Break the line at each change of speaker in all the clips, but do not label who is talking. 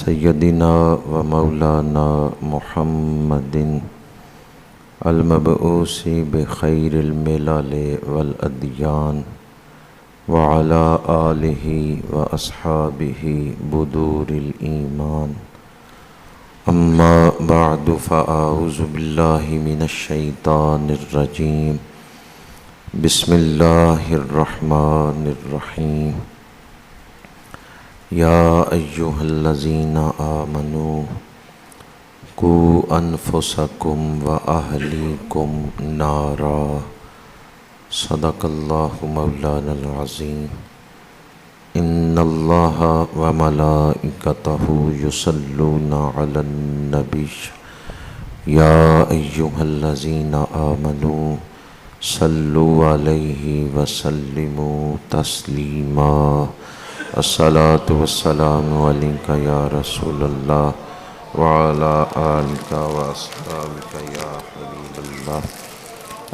سیدنا و مولانا محمد المبعوث بخیر الملل والادیان وعلى آلہ واصحابہ بدور الایمان اما بعد فاعوذ باللہ من الشیطان الرجیم بسم اللہ الرحمن الرحیم یا ایہا الذین آمنوا قوا انفسکم و اہلیکم نارا صدق اللہ مولانا العظیم ان اللہ و ملائکتہ یصلون علی النبی یا ایہا الذین آمنوا صلوا علیہ وسلموا تسلیما الصلاۃ والسلام علیک یا رسول اللہ وعلی آلک واصحابک یا حبیب اللہ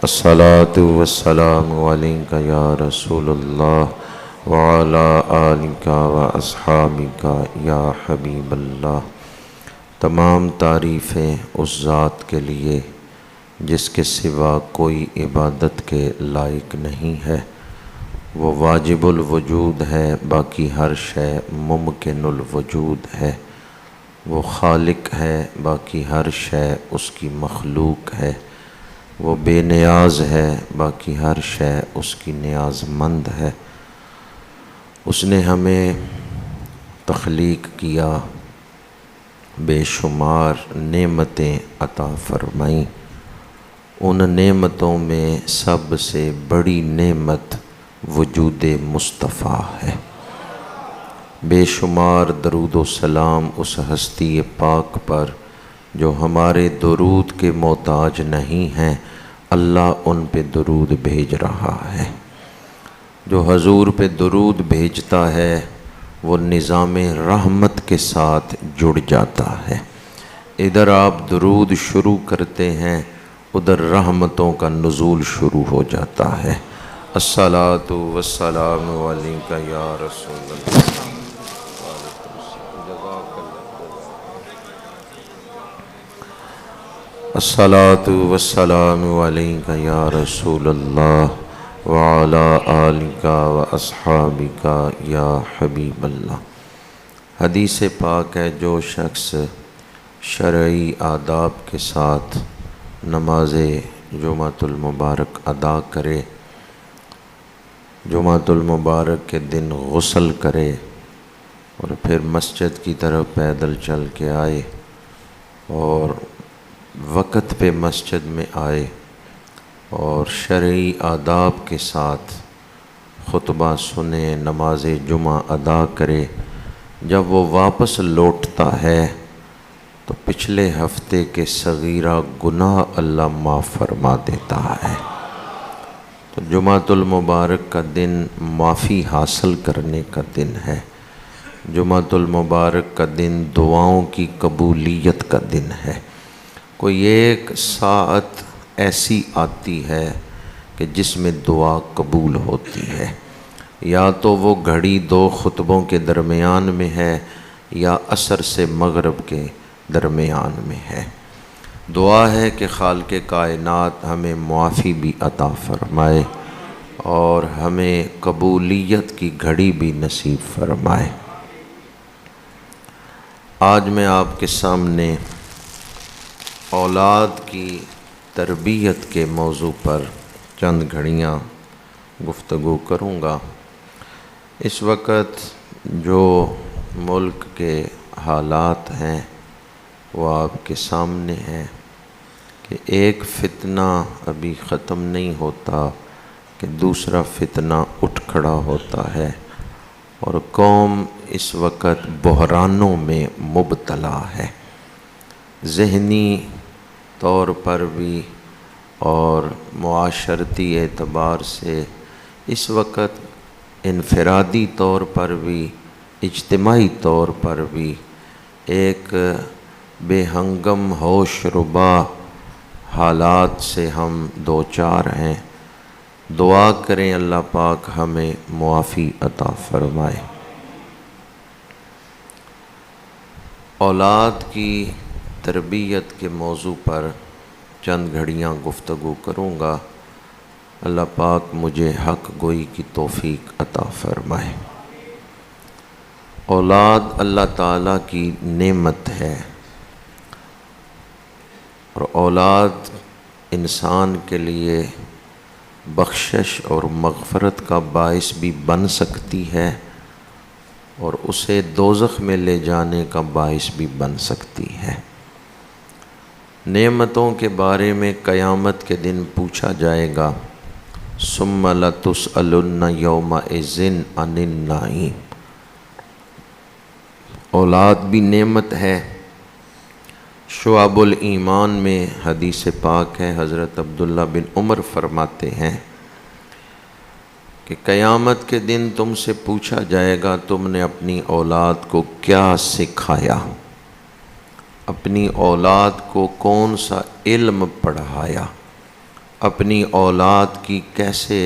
الصلاۃ والسلام علیک یا رسول اللہ وعلی آلک واصحابک یا حبیب اللہ۔ تمام تعریفیں اس ذات کے لیے جس کے سوا کوئی عبادت کے لائق نہیں ہے۔ وہ واجب الوجود ہے، باقی ہر شے ممکن الوجود ہے۔ وہ خالق ہے، باقی ہر شے اس کی مخلوق ہے۔ وہ بے نیاز ہے، باقی ہر شے اس کی نیاز مند ہے۔ اس نے ہمیں تخلیق کیا، بے شمار نعمتیں عطا فرمائیں۔ ان نعمتوں میں سب سے بڑی نعمت وجود مصطفیٰ ہے۔ بے شمار درود و سلام اس ہستی پاک پر جو ہمارے درود کے محتاج نہیں ہیں، اللہ ان پہ درود بھیج رہا ہے۔ جو حضور پہ درود بھیجتا ہے وہ نظام رحمت کے ساتھ جڑ جاتا ہے۔ ادھر آپ درود شروع کرتے ہیں، ادھر رحمتوں کا نزول شروع ہو جاتا ہے۔ الصلاۃ والسلام علیک یا رسول اللہ۔ الصلاۃ والسلام علیک یا رسول اللہ وعلی آلک واصحابک یا حبیب اللہ۔ حدیث پاک ہے، جو شخص شرعی آداب کے ساتھ نماز جمعۃ المبارک ادا کرے، جمعۃ المبارک کے دن غسل کرے اور پھر مسجد کی طرف پیدل چل کے آئے اور وقت پہ مسجد میں آئے اور شرعی آداب کے ساتھ خطبہ سنے، نماز جمعہ ادا کرے، جب وہ واپس لوٹتا ہے تو پچھلے ہفتے کے صغیرہ گناہ اللہ معاف فرما دیتا ہے۔ تو جمعۃ المبارک کا دن معافی حاصل کرنے کا دن ہے۔ جمعۃ المبارک کا دن دعاؤں کی قبولیت کا دن ہے۔ کوئی ایک ساعت ایسی آتی ہے کہ جس میں دعا قبول ہوتی ہے، یا تو وہ گھڑی دو خطبوں کے درمیان میں ہے یا عصر سے مغرب کے درمیان میں ہے۔ دعا ہے کہ خالق کائنات ہمیں معافی بھی عطا فرمائے اور ہمیں قبولیت کی گھڑی بھی نصیب فرمائے۔ آج میں آپ کے سامنے اولاد کی تربیت کے موضوع پر چند گھڑیاں گفتگو کروں گا۔ اس وقت جو ملک کے حالات ہیں وہ آپ کے سامنے ہیں کہ ایک فتنہ ابھی ختم نہیں ہوتا کہ دوسرا فتنہ اٹھ کھڑا ہوتا ہے، اور قوم اس وقت بحرانوں میں مبتلا ہے، ذہنی طور پر بھی اور معاشرتی اعتبار سے اس وقت انفرادی طور پر بھی اجتماعی طور پر بھی ایک بے ہنگم ہوش ربا حالات سے ہم دوچار ہیں۔ دعا کریں اللہ پاک ہمیں معافی عطا فرمائے۔ اولاد کی تربیت کے موضوع پر چند گھڑیاں گفتگو کروں گا۔ اللہ پاک مجھے حق گوئی کی توفیق عطا فرمائے۔ اولاد اللہ تعالیٰ کی نعمت ہے، اور اولاد انسان کے لیے بخشش اور مغفرت کا باعث بھی بن سکتی ہے، اور اسے دوزخ میں لے جانے کا باعث بھی بن سکتی ہے۔ نعمتوں کے بارے میں قیامت کے دن پوچھا جائے گا، ثم لتسألن یومئذ عن النعیم۔ اولاد بھی نعمت ہے۔ شعب الایمان میں حدیث پاک ہے، حضرت عبداللہ بن عمر فرماتے ہیں کہ قیامت کے دن تم سے پوچھا جائے گا تم نے اپنی اولاد کو کیا سکھایا، اپنی اولاد کو کون سا علم پڑھایا، اپنی اولاد کی کیسے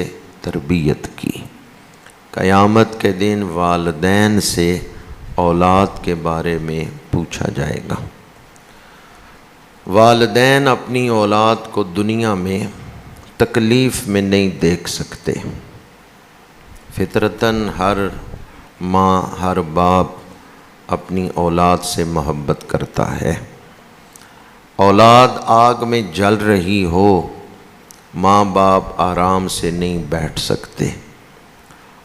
تربیت کی۔ قیامت کے دن والدین سے اولاد کے بارے میں پوچھا جائے گا۔ والدین اپنی اولاد کو دنیا میں تکلیف میں نہیں دیکھ سکتے۔ فطرتاً ہر ماں، ہر باپ اپنی اولاد سے محبت کرتا ہے۔ اولاد آگ میں جل رہی ہو، ماں باپ آرام سے نہیں بیٹھ سکتے۔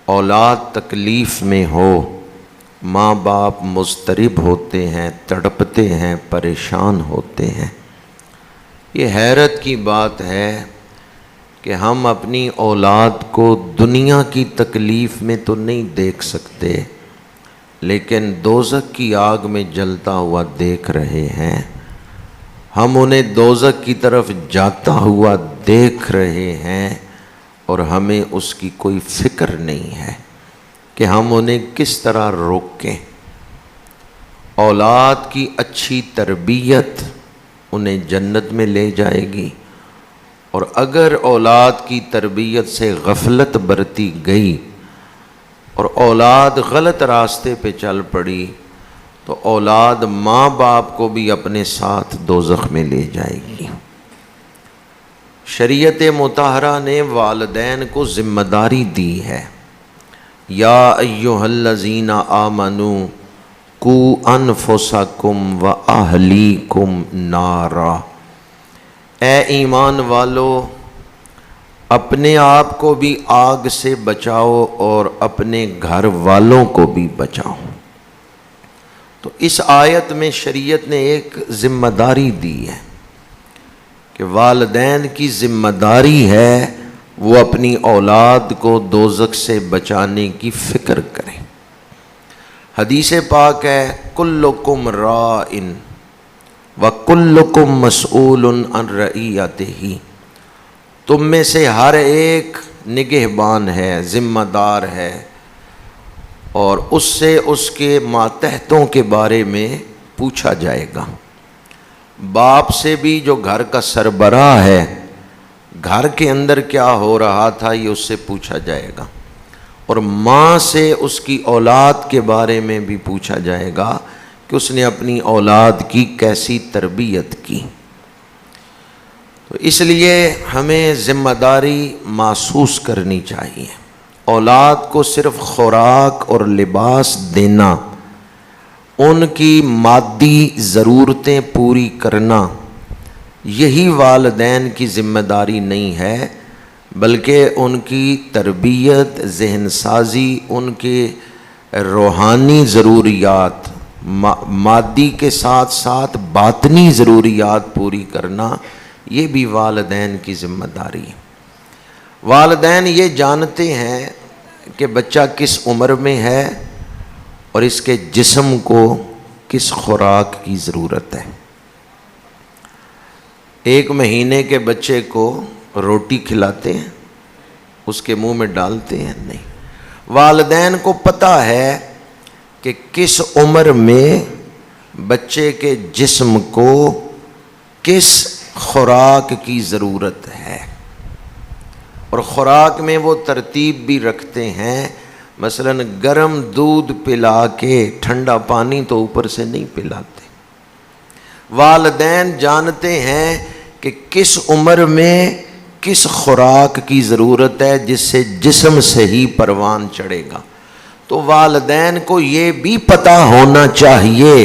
اولاد تکلیف میں ہو، ماں باپ مضطرب ہوتے ہیں، تڑپتے ہیں، پریشان ہوتے ہیں۔ یہ حیرت کی بات ہے کہ ہم اپنی اولاد کو دنیا کی تکلیف میں تو نہیں دیکھ سکتے، لیکن دوزخ کی آگ میں جلتا ہوا دیکھ رہے ہیں۔ ہم انہیں دوزخ کی طرف جاتا ہوا دیکھ رہے ہیں، اور ہمیں اس کی کوئی فکر نہیں ہے کہ ہم انہیں کس طرح روکیں۔ اولاد کی اچھی تربیت انہیں جنت میں لے جائے گی، اور اگر اولاد کی تربیت سے غفلت برتی گئی اور اولاد غلط راستے پہ چل پڑی تو اولاد ماں باپ کو بھی اپنے ساتھ دوزخ میں لے جائے گی۔ شریعت مطہرہ نے والدین کو ذمہ داری دی ہے، یا ایھا الذین آمنوا قوا انفسکم واہلیکم نارا۔ اے ایمان والو، اپنے آپ کو بھی آگ سے بچاؤ اور اپنے گھر والوں کو بھی بچاؤ۔ تو اس آیت میں شریعت نے ایک ذمہ داری دی ہے کہ والدین کی ذمہ داری ہے وہ اپنی اولاد کو دوزخ سے بچانے کی فکر کریں۔ حدیث پاک ہے، کلکم راع وکلکم مسئول عن رعیتہ۔ تم میں سے ہر ایک نگہبان ہے، ذمہ دار ہے، اور اس سے اس کے ماتحتوں کے بارے میں پوچھا جائے گا۔ باپ سے بھی جو گھر کا سربراہ ہے، گھر کے اندر کیا ہو رہا تھا یہ اس سے پوچھا جائے گا، اور ماں سے اس کی اولاد کے بارے میں بھی پوچھا جائے گا کہ اس نے اپنی اولاد کی کیسی تربیت کی۔ تو اس لیے ہمیں ذمہ داری محسوس کرنی چاہیے۔ اولاد کو صرف خوراک اور لباس دینا، ان کی مادی ضرورتیں پوری کرنا، یہی والدین کی ذمہ داری نہیں ہے، بلکہ ان کی تربیت، ذہن سازی، ان کے روحانی ضروریات، مادی کے ساتھ ساتھ باطنی ضروریات پوری کرنا، یہ بھی والدین کی ذمہ داری ہے۔ والدین یہ جانتے ہیں کہ بچہ کس عمر میں ہے اور اس کے جسم کو کس خوراک کی ضرورت ہے۔ 1 مہینے کے بچے کو روٹی کھلاتے ہیں، اس کے منہ میں ڈالتے ہیں؟ نہیں۔ والدین کو پتہ ہے کہ کس عمر میں بچے کے جسم کو کس خوراک کی ضرورت ہے، اور خوراک میں وہ ترتیب بھی رکھتے ہیں۔ مثلا گرم دودھ پلا کے ٹھنڈا پانی تو اوپر سے نہیں پلاتے، والدین جانتے ہیں کہ کس عمر میں کس خوراک کی ضرورت ہے جس سے جسم صحیح پروان چڑھے گا. تو والدین کو یہ بھی پتہ ہونا چاہیے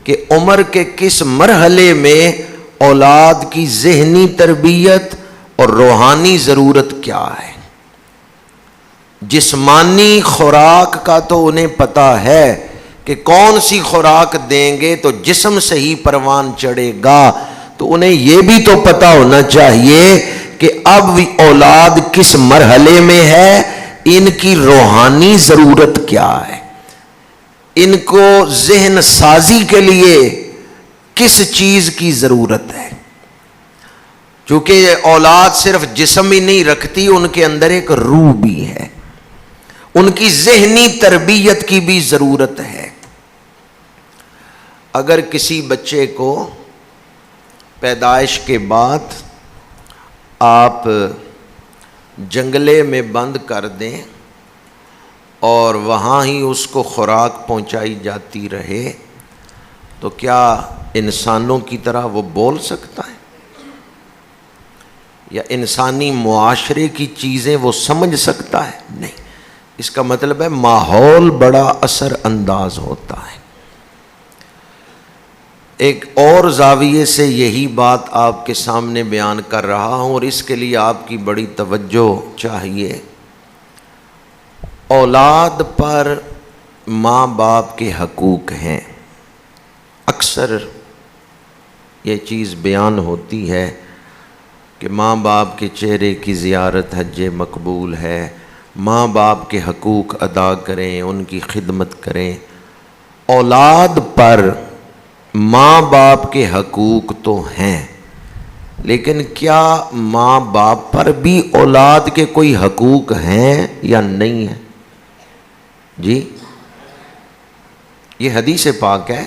کہ عمر کے کس مرحلے میں اولاد کی ذہنی تربیت اور روحانی ضرورت کیا ہے. جسمانی خوراک کا تو انہیں پتہ ہے کہ کون سی خوراک دیں گے تو جسم صحیح پروان چڑھے گا، تو انہیں یہ بھی تو پتہ ہونا چاہیے کہ اب اولاد کس مرحلے میں ہے، ان کی روحانی ضرورت کیا ہے، ان کو ذہن سازی کے لیے کس چیز کی ضرورت ہے. چونکہ اولاد صرف جسم ہی نہیں رکھتی، ان کے اندر ایک روح بھی ہے، ان کی ذہنی تربیت کی بھی ضرورت ہے. اگر کسی بچے کو پیدائش کے بعد آپ جنگلے میں بند کر دیں اور وہاں ہی اس کو خوراک پہنچائی جاتی رہے تو کیا انسانوں کی طرح وہ بول سکتا ہے؟ یا انسانی معاشرے کی چیزیں وہ سمجھ سکتا ہے؟ نہیں. اس کا مطلب ہے ماحول بڑا اثر انداز ہوتا ہے. ایک اور زاویے سے یہی بات آپ کے سامنے بیان کر رہا ہوں اور اس کے لیے آپ کی بڑی توجہ چاہیے. اولاد پر ماں باپ کے حقوق ہیں. اکثر یہ چیز بیان ہوتی ہے کہ ماں باپ کے چہرے کی زیارت حج مقبول ہے، ماں باپ کے حقوق ادا کریں، ان کی خدمت کریں. اولاد پر ماں باپ کے حقوق تو ہیں، لیکن کیا ماں باپ پر بھی اولاد کے کوئی حقوق ہیں یا نہیں ہیں؟ جی، یہ حدیث پاک ہے.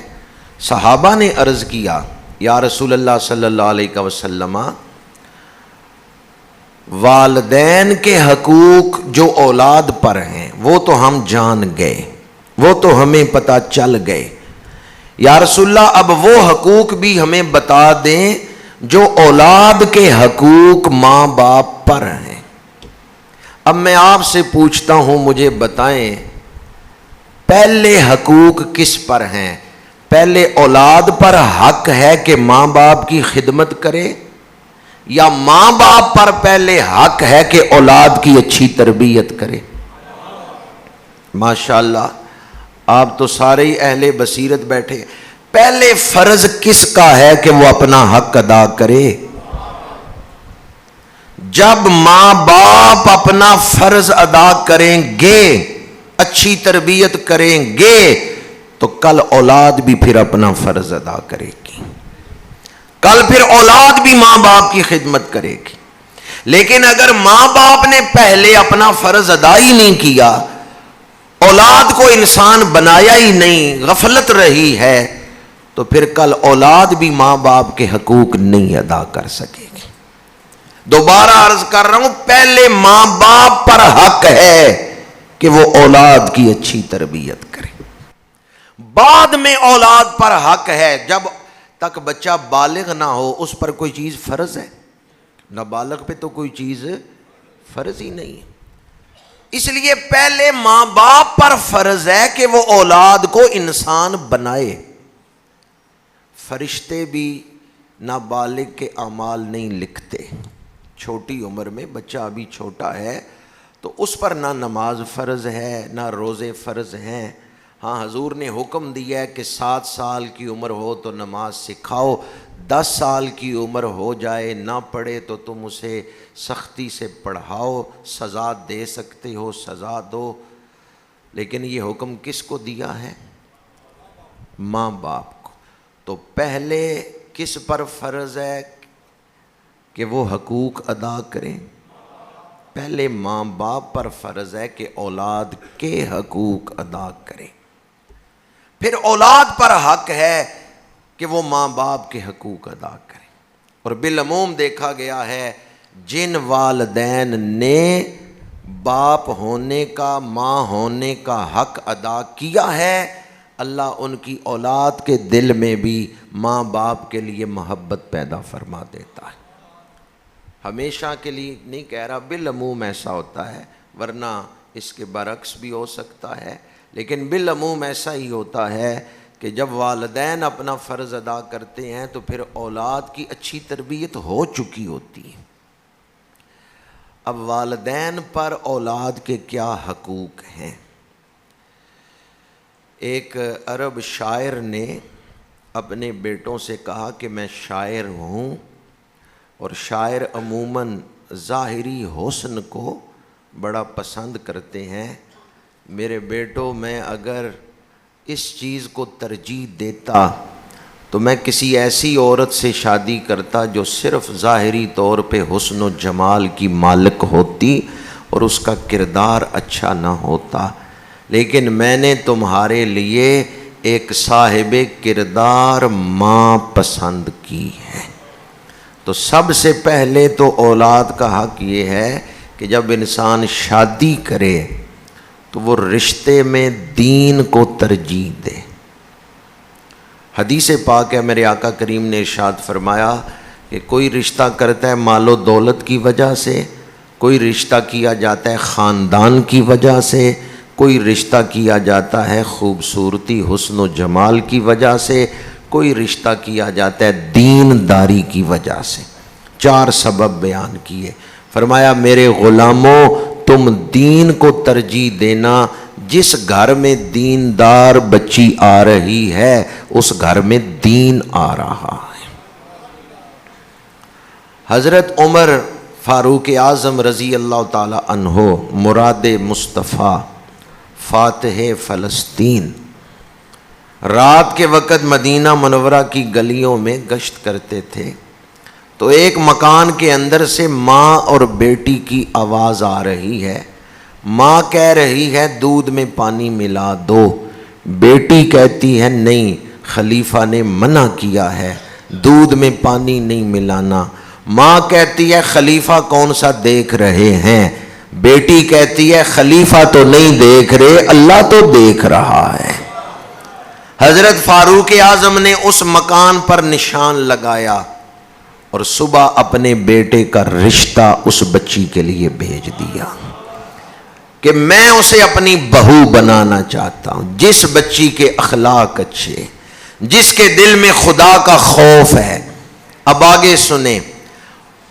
صحابہ نے عرض کیا یا رسول اللہ صلی اللہ علیہ وسلم، والدین کے حقوق جو اولاد پر ہیں وہ تو ہم جان گئے، وہ تو ہمیں پتہ چل گئے. یا رسول اللہ اب وہ حقوق بھی ہمیں بتا دیں جو اولاد کے حقوق ماں باپ پر ہیں. اب میں آپ سے پوچھتا ہوں، مجھے بتائیں پہلے حقوق کس پر ہیں؟ پہلے اولاد پر حق ہے کہ ماں باپ کی خدمت کرے، یا ماں باپ پر پہلے حق ہے کہ اولاد کی اچھی تربیت کرے؟ ماشاءاللہ آپ تو سارے ہی اہل بصیرت بیٹھے. پہلے فرض کس کا ہے کہ وہ اپنا حق ادا کرے؟ جب ماں باپ اپنا فرض ادا کریں گے، اچھی تربیت کریں گے، تو کل اولاد بھی پھر اپنا فرض ادا کرے گی، کل پھر اولاد بھی ماں باپ کی خدمت کرے گی. لیکن اگر ماں باپ نے پہلے اپنا فرض ادا ہی نہیں کیا، اولاد کو انسان بنایا ہی نہیں، غفلت رہی ہے، تو پھر کل اولاد بھی ماں باپ کے حقوق نہیں ادا کر سکے گی. دوبارہ عرض کر رہا ہوں، پہلے ماں باپ پر حق ہے کہ وہ اولاد کی اچھی تربیت کرے، بعد میں اولاد پر حق ہے. جب تک بچہ بالغ نہ ہو اس پر کوئی چیز فرض ہے؟ نابالغ پہ تو کوئی چیز فرض ہی نہیں ہے. اس لیے پہلے ماں باپ پر فرض ہے کہ وہ اولاد کو انسان بنائے. فرشتے بھی نابالغ کے اعمال نہیں لکھتے. چھوٹی عمر میں بچہ ابھی چھوٹا ہے تو اس پر نہ نماز فرض ہے نہ روزے فرض ہیں. ہاں حضور نے حکم دیا ہے کہ 7 سال کی عمر ہو تو نماز سکھاؤ، 10 سال کی عمر ہو جائے نہ پڑھے تو تم اسے سختی سے پڑھاؤ، سزا دے سکتے ہو سزا دو. لیکن یہ حکم کس کو دیا ہے؟ ماں باپ کو. تو پہلے کس پر فرض ہے کہ وہ حقوق ادا کریں؟ پہلے ماں باپ پر فرض ہے کہ اولاد کے حقوق ادا کریں، پھر اولاد پر حق ہے کہ وہ ماں باپ کے حقوق ادا کریں. اور بالعموم دیکھا گیا ہے جن والدین نے باپ ہونے کا، ماں ہونے کا حق ادا کیا ہے، اللہ ان کی اولاد کے دل میں بھی ماں باپ کے لیے محبت پیدا فرما دیتا ہے۔ ہمیشہ کے لیے نہیں کہہ رہا، بالعموم ایسا ہوتا ہے، ورنہ اس کے برعکس بھی ہو سکتا ہے، لیکن بالعموم ایسا ہی ہوتا ہے کہ جب والدین اپنا فرض ادا کرتے ہیں تو پھر اولاد کی اچھی تربیت ہو چکی ہوتی ہے۔ اب والدین پر اولاد کے کیا حقوق ہیں؟ ایک عرب شاعر نے اپنے بیٹوں سے کہا کہ میں شاعر ہوں، اور شاعر عموماً ظاہری حسن کو بڑا پسند کرتے ہیں۔ میرے بیٹوں، میں اگر اس چیز کو ترجیح دیتا تو میں کسی ایسی عورت سے شادی کرتا جو صرف ظاہری طور پہ حسن و جمال کی مالک ہوتی اور اس کا کردار اچھا نہ ہوتا، لیکن میں نے تمہارے لیے ایک صاحب کردار ماں پسند کی ہے۔ تو سب سے پہلے تو اولاد کا حق یہ ہے کہ جب انسان شادی کرے تو وہ رشتے میں دین کو ترجیح دے۔ حدیث پاک ہے، میرے آقا کریم نے ارشاد فرمایا کہ کوئی رشتہ کرتا ہے مال و دولت کی وجہ سے، کوئی رشتہ کیا جاتا ہے خاندان کی وجہ سے، کوئی رشتہ کیا جاتا ہے خوبصورتی حسن و جمال کی وجہ سے، کوئی رشتہ کیا جاتا ہے دین داری کی وجہ سے۔ 4 سبب بیان کیے، فرمایا میرے غلاموں تم دین کو ترجیح دینا، جس گھر میں دیندار بچی آ رہی ہے اس گھر میں دین آ رہا ہے۔ حضرت عمر فاروق اعظم رضی اللہ تعالی عنہ مراد مصطفیٰ فاتح فلسطین رات کے وقت مدینہ منورہ کی گلیوں میں گشت کرتے تھے، تو ایک مکان کے اندر سے ماں اور بیٹی کی آواز آ رہی ہے۔ ماں کہہ رہی ہے دودھ میں پانی ملا دو، بیٹی کہتی ہے نہیں، خلیفہ نے منع کیا ہے دودھ میں پانی نہیں ملانا۔ ماں کہتی ہے خلیفہ کون سا دیکھ رہے ہیں، بیٹی کہتی ہے خلیفہ تو نہیں دیکھ رہے، اللہ تو دیکھ رہا ہے۔ حضرت فاروق اعظم نے اس مکان پر نشان لگایا اور صبح اپنے بیٹے کا رشتہ اس بچی کے لیے بھیج دیا کہ میں اسے اپنی بہو بنانا چاہتا ہوں، جس بچی کے اخلاق اچھے، جس کے دل میں خدا کا خوف ہے۔ اب آگے سنیں،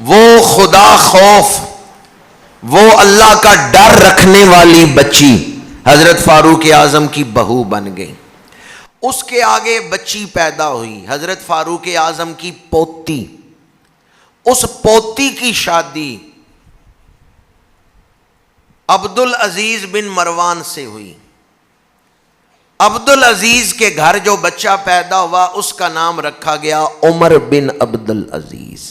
وہ خدا خوف، وہ اللہ کا ڈر رکھنے والی بچی حضرت فاروق اعظم کی بہو بن گئی۔ اس کے آگے بچی پیدا ہوئی حضرت فاروق اعظم کی پوتی، اس پوتی کی شادی عبدالعزیز بن مروان سے ہوئی۔ عبدالعزیز کے گھر جو بچہ پیدا ہوا اس کا نام رکھا گیا عمر بن عبدالعزیز۔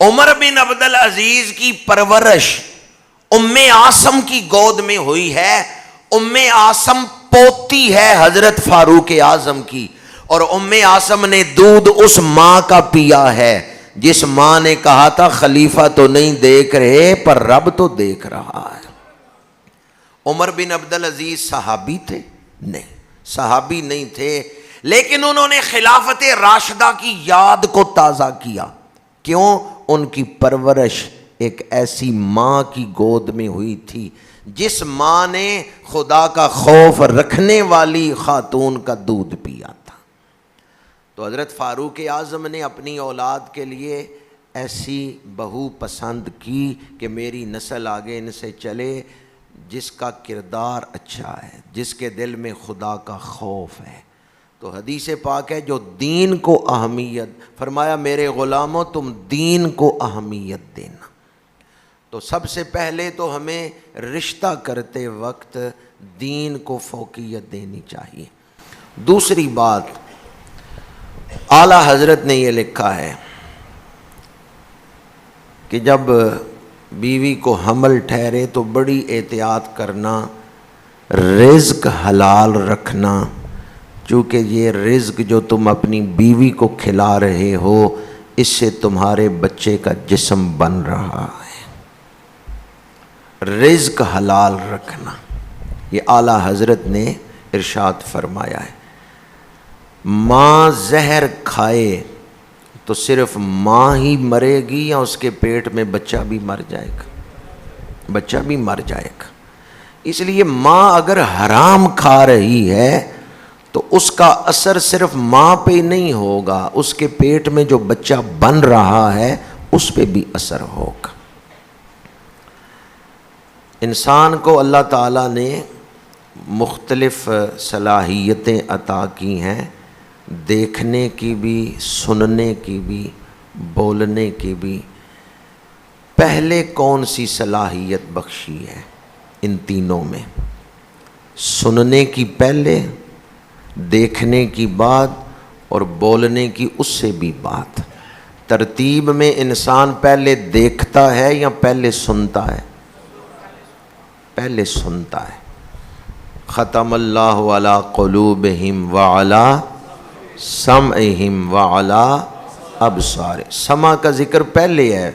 عمر بن عبدالعزیز کی پرورش ام عاصم کی گود میں ہوئی ہے۔ ام عاصم پوتی ہے حضرت فاروق اعظم کی، اور ام عاصم نے دودھ اس ماں کا پیا ہے جس ماں نے کہا تھا خلیفہ تو نہیں دیکھ رہے پر رب تو دیکھ رہا ہے۔ عمر بن عبدالعزیز صحابی تھے؟ نہیں، صحابی نہیں تھے، لیکن انہوں نے خلافت راشدہ کی یاد کو تازہ کیا۔ کیوں؟ ان کی پرورش ایک ایسی ماں کی گود میں ہوئی تھی جس ماں نے خدا کا خوف رکھنے والی خاتون کا دودھ پیا تھا۔ تو حضرت فاروق اعظم نے اپنی اولاد کے لیے ایسی بہو پسند کی کہ میری نسل آگے ان سے چلے جس کا کردار اچھا ہے، جس کے دل میں خدا کا خوف ہے۔ تو حدیث پاک ہے جو دین کو اہمیت، فرمایا میرے غلاموں تم دین کو اہمیت دینا۔ تو سب سے پہلے تو ہمیں رشتہ کرتے وقت دین کو فوقیت دینی چاہیے۔ دوسری بات، اعلیٰ حضرت نے یہ لکھا ہے کہ جب بیوی کو حمل ٹھہرے تو بڑی احتیاط کرنا، رزق حلال رکھنا، چونکہ یہ رزق جو تم اپنی بیوی کو کھلا رہے ہو اس سے تمہارے بچے کا جسم بن رہا ہے۔ رزق حلال رکھنا، یہ اعلیٰ حضرت نے ارشاد فرمایا ہے ماں زہر کھائے تو صرف ماں ہی مرے گی یا اس کے پیٹ میں بچہ بھی مر جائے گا؟ بچہ بھی مر جائے گا۔ اس لیے ماں اگر حرام کھا رہی ہے تو اس کا اثر صرف ماں پہ ہی نہیں ہوگا، اس کے پیٹ میں جو بچہ بن رہا ہے اس پہ بھی اثر ہوگا۔ انسان کو اللہ تعالیٰ نے مختلف صلاحیتیں عطا کی ہیں، دیکھنے کی بھی، سننے کی بھی، بولنے کی بھی۔ پہلے کون سی صلاحیت بخشی ہے ان تینوں میں؟ سننے کی پہلے، دیکھنے کی بعد، اور بولنے کی اس سے بھی بات۔ ترتیب میں انسان پہلے دیکھتا ہے یا پہلے سنتا ہے؟ پہلے سنتا ہے۔ ختم اللہ علی قلوبہم وعلی سمعہم وعلی ابصار۔ سمع کا ذکر پہلے ہے،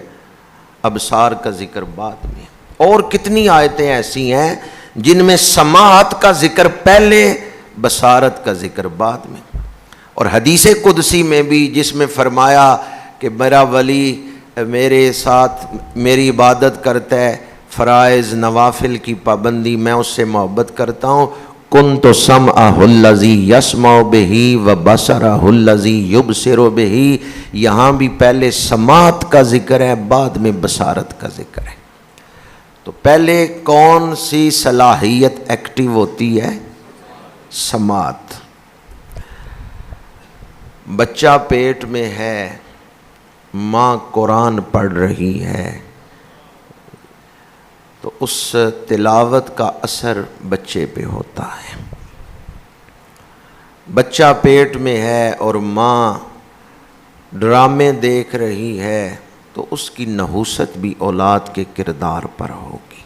ابصار کا ذکر بعد میں۔ اور کتنی آیتیں ایسی ہیں جن میں سماعت کا ذکر پہلے، بصارت کا ذکر بعد میں۔ اور حدیث قدسی میں بھی جس میں فرمایا کہ میرا ولی میرے ساتھ میری عبادت کرتا ہے، فرائض نوافل کی پابندی، میں اس سے محبت کرتا ہوں۔ کنت سمعہ الذی یسمع بہ وبصرہ الذی یبصر بہ۔ یہاں بھی پہلے سماعت کا ذکر ہے، بعد میں بصارت کا ذکر ہے۔ تو پہلے کون سی صلاحیت ایکٹیو ہوتی ہے؟ سماعت۔ بچہ پیٹ میں ہے، ماں قرآن پڑھ رہی ہے تو اس تلاوت کا اثر بچے پہ ہوتا ہے۔ بچہ پیٹ میں ہے اور ماں ڈرامے دیکھ رہی ہے تو اس کی نحوست بھی اولاد کے کردار پر ہوگی۔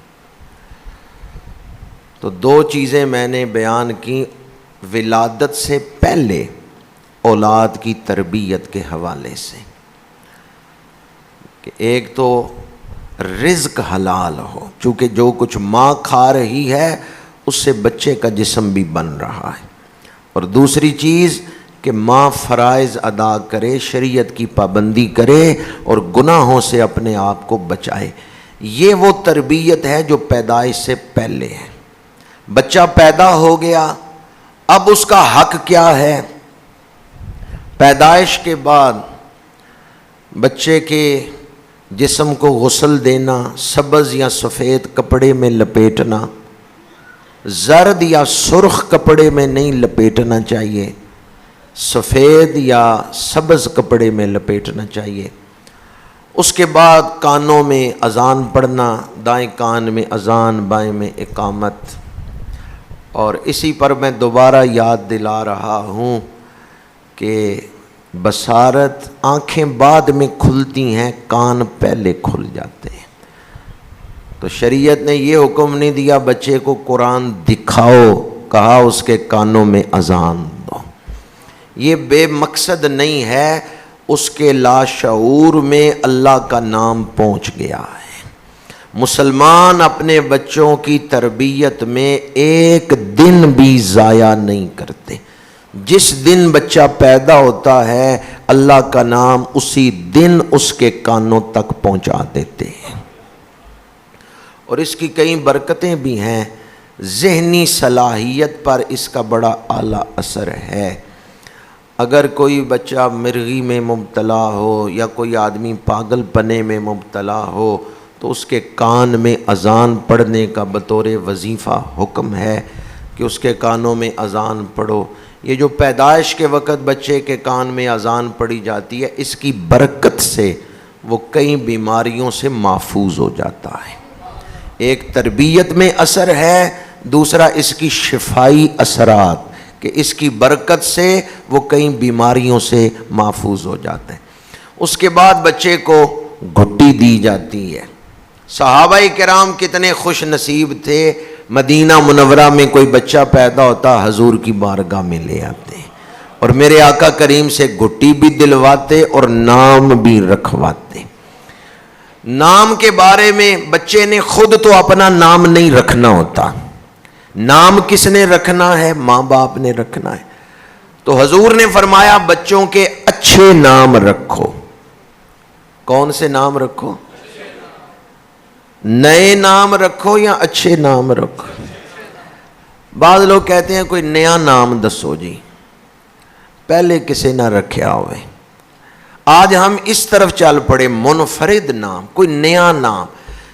تو دو چیزیں میں نے بیان کی ولادت سے پہلے اولاد کی تربیت کے حوالے سے، کہ ایک تو رزق حلال ہو، چونکہ جو کچھ ماں کھا رہی ہے اس سے بچے کا جسم بھی بن رہا ہے، اور دوسری چیز کہ ماں فرائض ادا کرے، شریعت کی پابندی کرے اور گناہوں سے اپنے آپ کو بچائے۔ یہ وہ تربیت ہے جو پیدائش سے پہلے ہے۔ بچہ پیدا ہو گیا، اب اس کا حق کیا ہے؟ پیدائش کے بعد بچے کے جسم کو غسل دینا، سبز یا سفید کپڑے میں لپیٹنا، زرد یا سرخ کپڑے میں نہیں لپیٹنا چاہیے، سفید یا سبز کپڑے میں لپیٹنا چاہیے۔ اس کے بعد کانوں میں اذان پڑھنا، دائیں کان میں اذان، بائیں میں اقامت۔ اور اسی پر میں دوبارہ یاد دلا رہا ہوں کہ بصارت، آنکھیں بعد میں کھلتی ہیں، کان پہلے کھل جاتے ہیں۔ تو شریعت نے یہ حکم نہیں دیا بچے کو قرآن دکھاؤ، کہا اس کے کانوں میں اذان دو۔ یہ بے مقصد نہیں ہے، اس کے لاشعور میں اللہ کا نام پہنچ گیا ہے۔ مسلمان اپنے بچوں کی تربیت میں ایک دن بھی ضائع نہیں کرتے۔ جس دن بچہ پیدا ہوتا ہے اللہ کا نام اسی دن اس کے کانوں تک پہنچا دیتے ہیں۔ اور اس کی کئی برکتیں بھی ہیں، ذہنی صلاحیت پر اس کا بڑا اعلیٰ اثر ہے۔ اگر کوئی بچہ مرغی میں مبتلا ہو یا کوئی آدمی پاگل پنے میں مبتلا ہو تو اس کے کان میں اذان پڑھنے کا بطور وظیفہ حکم ہے کہ اس کے کانوں میں اذان پڑھو۔ یہ جو پیدائش کے وقت بچے کے کان میں اذان پڑھی جاتی ہے، اس کی برکت سے وہ کئی بیماریوں سے محفوظ ہو جاتا ہے۔ ایک تربیت میں اثر ہے، دوسرا اس کی شفائی اثرات، کہ اس کی برکت سے وہ کئی بیماریوں سے محفوظ ہو جاتے ہیں۔ اس کے بعد بچے کو گھٹی دی جاتی ہے۔ صحابہ کرام کتنے خوش نصیب تھے، مدینہ منورہ میں کوئی بچہ پیدا ہوتا حضور کی بارگاہ میں لے آتے اور میرے آقا کریم سے گھٹی بھی دلواتے اور نام بھی رکھواتے۔ نام کے بارے میں بچے نے خود تو اپنا نام نہیں رکھنا ہوتا، نام کس نے رکھنا ہے؟ ماں باپ نے رکھنا ہے۔ تو حضور نے فرمایا بچوں کے اچھے نام رکھو۔ کون سے نام رکھو؟ نئے نام رکھو یا اچھے نام رکھو؟ بعض لوگ کہتے ہیں کوئی نیا نام دسو جی، پہلے کسی نہ رکھیا ہوئے۔ آج ہم اس طرف چل پڑے، منفرد نام، کوئی نیا نام،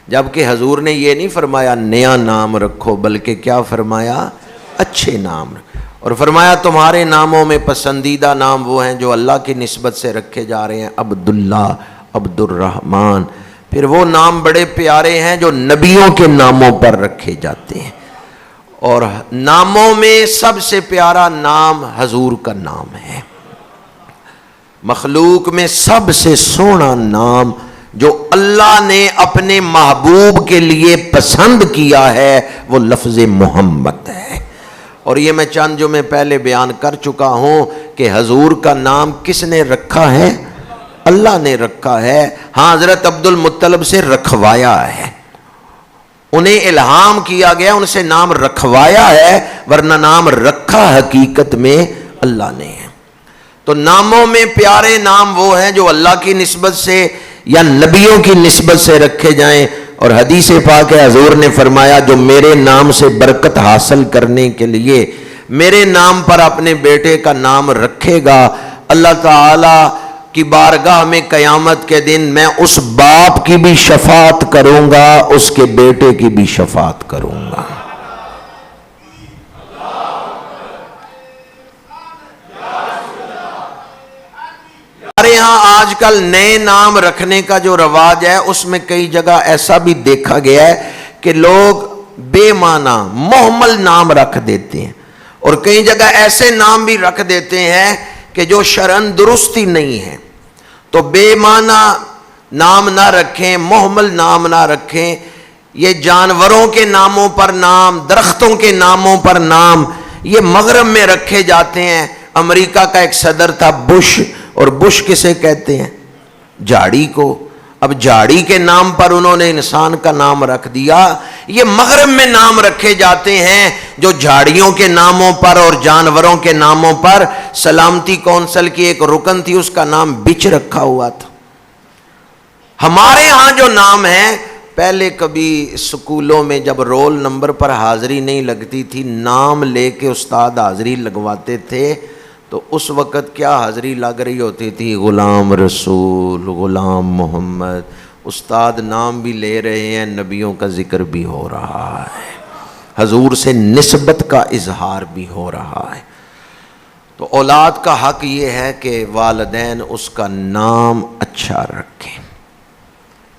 جبکہ حضور نے یہ نہیں فرمایا نیا نام رکھو، بلکہ کیا فرمایا؟ اچھے نام رکھو۔ اور فرمایا تمہارے ناموں میں پسندیدہ نام وہ ہیں جو اللہ کی نسبت سے رکھے جا رہے ہیں، عبداللہ، عبد الرحمن۔ پھر وہ نام بڑے پیارے ہیں جو نبیوں کے ناموں پر رکھے جاتے ہیں، اور ناموں میں سب سے پیارا نام حضور کا نام ہے۔ مخلوق میں سب سے سونا نام جو اللہ نے اپنے محبوب کے لیے پسند کیا ہے وہ لفظ محمد ہے۔ اور یہ میں چند جو میں پہلے بیان کر چکا ہوں کہ حضور کا نام کس نے رکھا ہے؟ اللہ نے رکھا ہے۔ ہاں، حضرت عبد المطلب سے رکھوایا ہے، انہیں الہام کیا گیا، ان سے نام رکھوایا ہے، ورنہ نام رکھا حقیقت میں اللہ نے ہے۔ تو ناموں میں پیارے نام وہ ہیں جو اللہ کی نسبت سے یا نبیوں کی نسبت سے رکھے جائیں۔ اور حدیث پاک ہے، حضور نے فرمایا جو میرے نام سے برکت حاصل کرنے کے لیے میرے نام پر اپنے بیٹے کا نام رکھے گا، اللہ تعالی کی بارگاہ میں قیامت کے دن میں اس باپ کی بھی شفاعت کروں گا، اس کے بیٹے کی بھی شفاعت کروں گا۔ ہمارے ہاں آج کل نئے نام رکھنے کا جو رواج ہے اس میں کئی جگہ ایسا بھی دیکھا گیا ہے کہ لوگ بے معنی محمل نام رکھ دیتے ہیں، اور کئی جگہ ایسے نام بھی رکھ دیتے ہیں کہ جو شرعاً درست ہی نہیں ہے۔ تو بے معنی نام نہ رکھیں، محمل نام نہ رکھیں۔ یہ جانوروں کے ناموں پر نام، درختوں کے ناموں پر نام، یہ مغرب میں رکھے جاتے ہیں۔ امریکہ کا ایک صدر تھا بش، اور بش کسے کہتے ہیں؟ جھاڑی کو۔ اب جھاڑی کے نام پر انہوں نے انسان کا نام رکھ دیا۔ یہ مغرب میں نام رکھے جاتے ہیں جو جھاڑیوں کے ناموں پر اور جانوروں کے ناموں پر۔ سلامتی کونسل کی ایک رکن تھی، اس کا نام بچ رکھا ہوا تھا۔ ہمارے ہاں جو نام ہے، پہلے کبھی سکولوں میں جب رول نمبر پر حاضری نہیں لگتی تھی، نام لے کے استاد حاضری لگواتے تھے، تو اس وقت کیا حاضری لگ رہی ہوتی تھی؟ غلام رسول، غلام محمد۔ استاد نام بھی لے رہے ہیں، نبیوں کا ذکر بھی ہو رہا ہے، حضور سے نسبت کا اظہار بھی ہو رہا ہے۔ تو اولاد کا حق یہ ہے کہ والدین اس کا نام اچھا رکھیں۔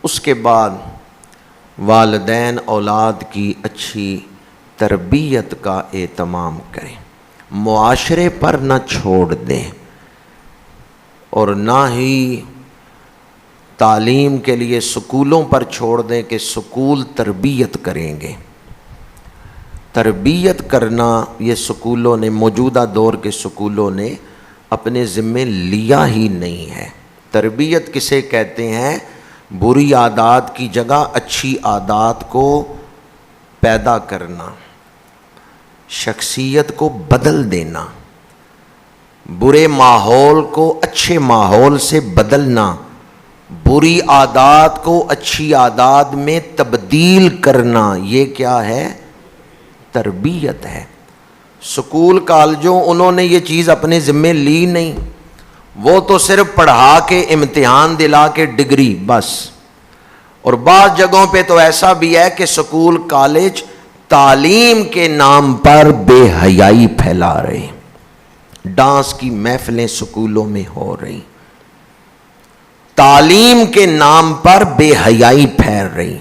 اس کے بعد والدین اولاد کی اچھی تربیت کا اہتمام کریں، معاشرے پر نہ چھوڑ دیں، اور نہ ہی تعلیم کے لیے سکولوں پر چھوڑ دیں کہ سکول تربیت کریں گے۔ تربیت کرنا یہ سکولوں نے، موجودہ دور کے سکولوں نے اپنے ذمے لیا ہی نہیں ہے۔ تربیت کسے کہتے ہیں؟ بری عادات کی جگہ اچھی عادات کو پیدا کرنا، شخصیت کو بدل دینا، برے ماحول کو اچھے ماحول سے بدلنا، بری عادات کو اچھی عادات میں تبدیل کرنا، یہ کیا ہے؟ تربیت ہے۔ سکول کالجوں انہوں نے یہ چیز اپنے ذمے لی نہیں، وہ تو صرف پڑھا کے امتحان دلا کے ڈگری بس۔ اور بعض جگہوں پہ تو ایسا بھی ہے کہ سکول کالج تعلیم کے نام پر بے حیائی پھیلا رہے، ڈانس کی محفلیں سکولوں میں ہو رہی، تعلیم کے نام پر بے حیائی پھیل رہی۔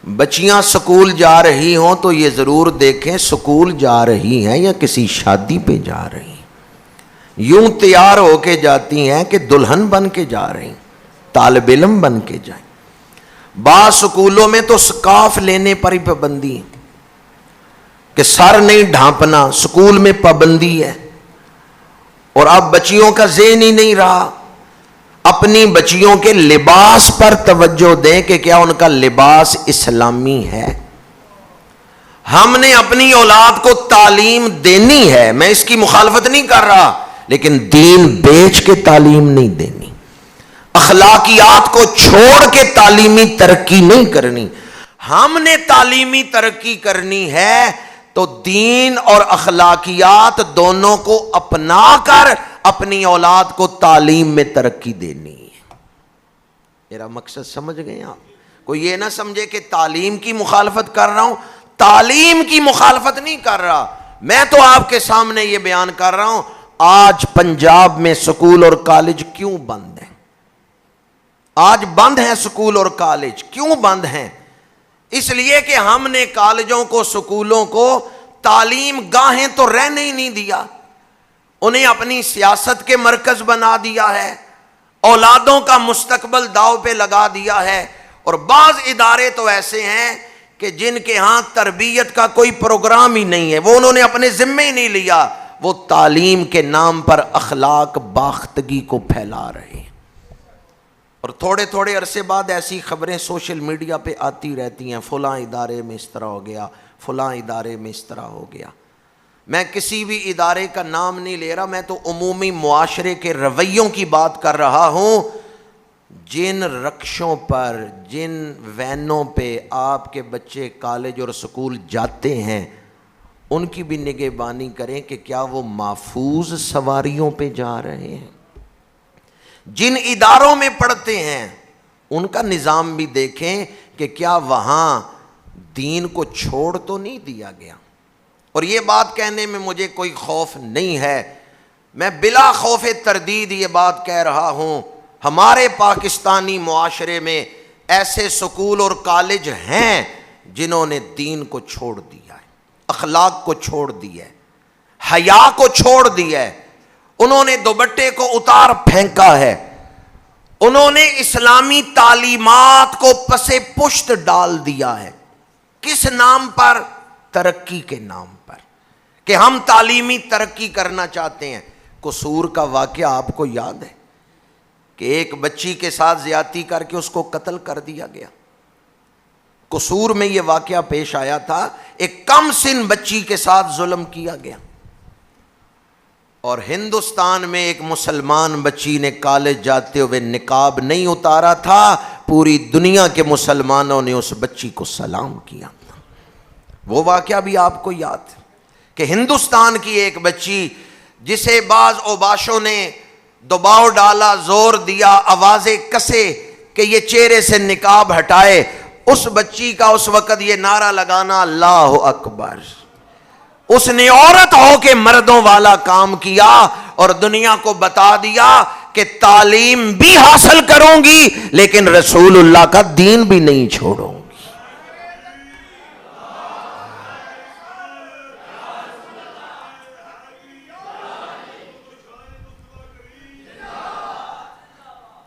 بچیاں سکول جا رہی ہوں تو یہ ضرور دیکھیں سکول جا رہی ہیں یا کسی شادی پہ جا رہی ہیں۔ یوں تیار ہو کے جاتی ہیں کہ دلہن بن کے جا رہی، طالب علم بن کے جائیں۔ بعض سکولوں میں تو سکارف لینے پر ہی پابندی ہے کہ سر نہیں ڈھانپنا، سکول میں پابندی ہے۔ اور اب بچیوں کا ذہن ہی نہیں رہا، اپنی بچیوں کے لباس پر توجہ دیں کہ کیا ان کا لباس اسلامی ہے۔ ہم نے اپنی اولاد کو تعلیم دینی ہے، میں اس کی مخالفت نہیں کر رہا، لیکن دین بیچ کے تعلیم نہیں دینی، اخلاقیات کو چھوڑ کے تعلیمی ترقی نہیں کرنی۔ ہم نے تعلیمی ترقی کرنی ہے تو دین اور اخلاقیات دونوں کو اپنا کر اپنی اولاد کو تعلیم میں ترقی دینی ہے۔ میرا مقصد سمجھ گئے آپ؟ کوئی یہ نہ سمجھے کہ تعلیم کی مخالفت کر رہا ہوں، تعلیم کی مخالفت نہیں کر رہا، میں تو آپ کے سامنے یہ بیان کر رہا ہوں آج پنجاب میں سکول اور کالج کیوں بند ہیں۔ آج بند ہیں سکول اور کالج، کیوں بند ہیں؟ اس لیے کہ ہم نے کالجوں کو، سکولوں کو تعلیم گاہیں تو رہنے ہی نہیں دیا، انہیں اپنی سیاست کے مرکز بنا دیا ہے، اولادوں کا مستقبل داؤ پہ لگا دیا ہے۔ اور بعض ادارے تو ایسے ہیں کہ جن کے ہاں تربیت کا کوئی پروگرام ہی نہیں ہے، وہ انہوں نے اپنے ذمے ہی نہیں لیا، وہ تعلیم کے نام پر اخلاق باختگی کو پھیلا رہے ہیں۔ اور تھوڑے تھوڑے عرصے بعد ایسی خبریں سوشل میڈیا پہ آتی رہتی ہیں، فلاں ادارے میں اس طرح ہو گیا، فلاں ادارے میں اس طرح ہو گیا۔ میں کسی بھی ادارے کا نام نہیں لے رہا، میں تو عمومی معاشرے کے رویوں کی بات کر رہا ہوں۔ جن رکشوں پر، جن وینوں پہ آپ کے بچے کالج اور سکول جاتے ہیں، ان کی بھی نگہبانی کریں کہ کیا وہ محفوظ سواریوں پہ جا رہے ہیں۔ جن اداروں میں پڑھتے ہیں ان کا نظام بھی دیکھیں کہ کیا وہاں دین کو چھوڑ تو نہیں دیا گیا۔ اور یہ بات کہنے میں مجھے کوئی خوف نہیں ہے، میں بلا خوف تردید یہ بات کہہ رہا ہوں، ہمارے پاکستانی معاشرے میں ایسے سکول اور کالج ہیں جنہوں نے دین کو چھوڑ دیا ہے، اخلاق کو چھوڑ دیا ہے، حیا کو چھوڑ دیا ہے، انہوں نے دوپٹے کو اتار پھینکا ہے، انہوں نے اسلامی تعلیمات کو پسے پشت ڈال دیا ہے۔ کس نام پر؟ ترقی کے نام پر، کہ ہم تعلیمی ترقی کرنا چاہتے ہیں۔ قصور کا واقعہ آپ کو یاد ہے کہ ایک بچی کے ساتھ زیادتی کر کے اس کو قتل کر دیا گیا۔ قصور میں یہ واقعہ پیش آیا تھا، ایک کم سن بچی کے ساتھ ظلم کیا گیا، اور ہندوستان میں ایک مسلمان بچی نے کالج جاتے ہوئے نقاب نہیں اتارا تھا، پوری دنیا کے مسلمانوں نے اس بچی کو سلام کیا۔ وہ واقعہ بھی آپ کو یاد ہے کہ ہندوستان کی ایک بچی جسے بعض اوباشوں نے دباؤ ڈالا، زور دیا، آوازیں کسے کہ یہ چہرے سے نقاب ہٹائے، اس بچی کا اس وقت یہ نعرہ لگانا اللہ اکبر، اس نے عورت ہو کے مردوں والا کام کیا اور دنیا کو بتا دیا کہ تعلیم بھی حاصل کروں گی لیکن رسول اللہ کا دین بھی نہیں چھوڑوں گی۔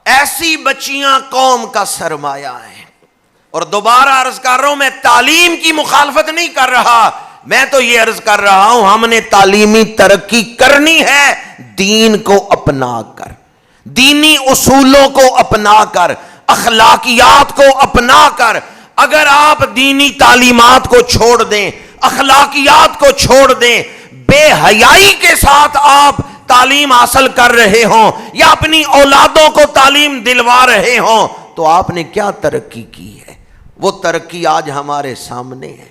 ایسی بچیاں قوم کا سرمایہ ہیں۔ اور دوبارہ عرض کر رہا ہوں، میں تعلیم کی مخالفت نہیں کر رہا، میں تو یہ عرض کر رہا ہوں ہم نے تعلیمی ترقی کرنی ہے دین کو اپنا کر، دینی اصولوں کو اپنا کر، اخلاقیات کو اپنا کر۔ اگر آپ دینی تعلیمات کو چھوڑ دیں، اخلاقیات کو چھوڑ دیں، بے حیائی کے ساتھ آپ تعلیم حاصل کر رہے ہوں یا اپنی اولادوں کو تعلیم دلوا رہے ہوں تو آپ نے کیا ترقی کی ہے؟ وہ ترقی آج ہمارے سامنے ہے۔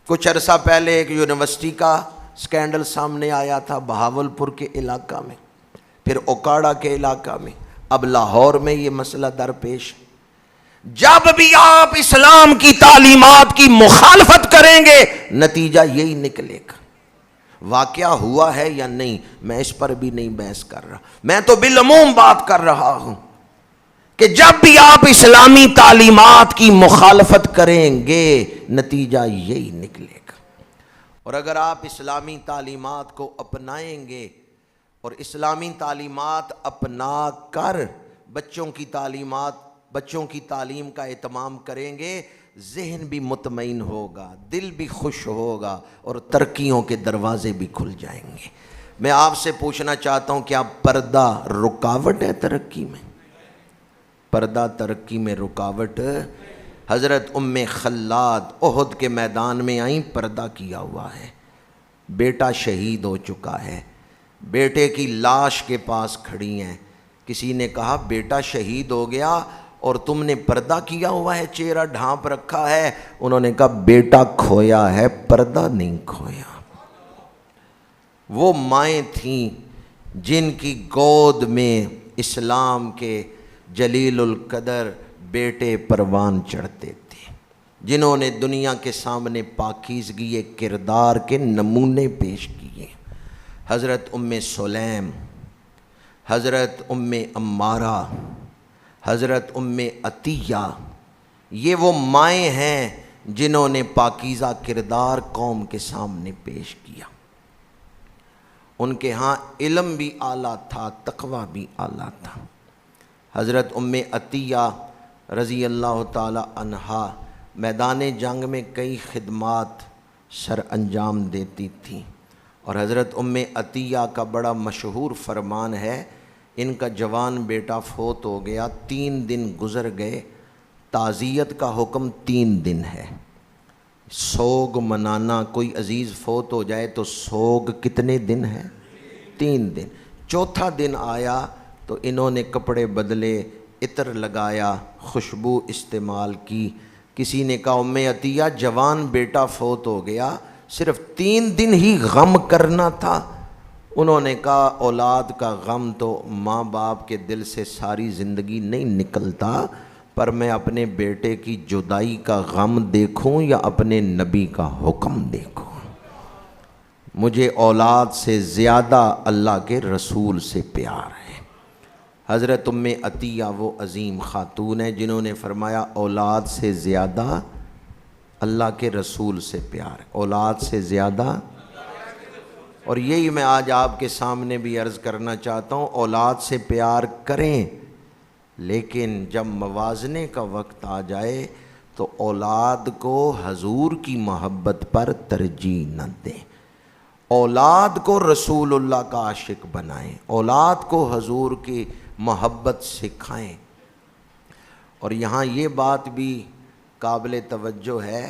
کچھ عرصہ پہلے ایک یونیورسٹی کا سکینڈل سامنے آیا تھا بہاولپور کے علاقہ میں، پھر اوکاڑا کے علاقہ میں، اب لاہور میں یہ مسئلہ درپیش ہے۔ جب بھی آپ اسلام کی تعلیمات کی مخالفت کریں گے نتیجہ یہی نکلے گا۔ واقعہ ہوا ہے یا نہیں میں اس پر بھی نہیں بحث کر رہا، میں تو بالعموم بات کر رہا ہوں کہ جب بھی آپ اسلامی تعلیمات کی مخالفت کریں گے نتیجہ یہی نکلے گا۔ اور اگر آپ اسلامی تعلیمات کو اپنائیں گے اور اسلامی تعلیمات اپنا کر بچوں کی تعلیم کا اہتمام کریں گے، ذہن بھی مطمئن ہوگا، دل بھی خوش ہوگا اور ترقیوں کے دروازے بھی کھل جائیں گے۔ میں آپ سے پوچھنا چاہتا ہوں کیا پردہ رکاوٹ ہے ترقی میں؟ پردہ ترقی میں رکاوٹ حضرت ام خلاد احد کے میدان میں آئیں، پردہ کیا ہوا ہے، بیٹا شہید ہو چکا ہے، بیٹے کی لاش کے پاس کھڑی ہیں۔ کسی نے کہا بیٹا شہید ہو گیا اور تم نے پردہ کیا ہوا ہے، چہرہ ڈھانپ رکھا ہے؟ انہوں نے کہا بیٹا کھویا ہے، پردہ نہیں کھویا۔ وہ مائیں تھیں جن کی گود میں اسلام کے جلیل القدر بیٹے پروان چڑھتے تھے، جنہوں نے دنیا کے سامنے پاکیزگی کردار کے نمونے پیش کیے۔ حضرت ام سلیم، حضرت ام عمارہ، حضرت ام عطیہ، یہ وہ مائیں ہیں جنہوں نے پاکیزہ کردار قوم کے سامنے پیش کیا۔ ان کے ہاں علم بھی اعلیٰ تھا، تقوی بھی اعلیٰ تھا۔ حضرت ام عطیہ رضی اللہ تعالی عنہا میدان جنگ میں کئی خدمات سر انجام دیتی تھیں، اور حضرت ام عطیہ کا بڑا مشہور فرمان ہے، ان کا جوان بیٹا فوت ہو گیا، 3 دن گزر گئے، تعزیت کا حکم 3 دن ہے، سوگ منانا، کوئی عزیز فوت ہو جائے تو سوگ کتنے دن ہے؟ 3 دن۔ چوتھا دن آیا تو انہوں نے کپڑے بدلے، عطر لگایا، خوشبو استعمال کی۔ کسی نے کہا ام عطیہ جوان بیٹا فوت ہو گیا، صرف 3 دن ہی غم کرنا تھا؟ انہوں نے کہا اولاد کا غم تو ماں باپ کے دل سے ساری زندگی نہیں نکلتا، پر میں اپنے بیٹے کی جدائی کا غم دیکھوں یا اپنے نبی کا حکم دیکھوں؟ مجھے اولاد سے زیادہ اللہ کے رسول سے پیار ہے۔ حضرت ام عطیہ وہ عظیم خاتون ہیں جنہوں نے فرمایا اولاد سے زیادہ اللہ کے رسول سے پیار ہے، اولاد سے زیادہ۔ اور یہی میں آج آپ کے سامنے بھی عرض کرنا چاہتا ہوں، اولاد سے پیار کریں، لیکن جب موازنے کا وقت آ جائے تو اولاد کو حضور کی محبت پر ترجیح نہ دیں، اولاد کو رسول اللہ کا عاشق بنائیں، اولاد کو حضور کی محبت سکھائیں۔ اور یہاں یہ بات بھی قابل توجہ ہے،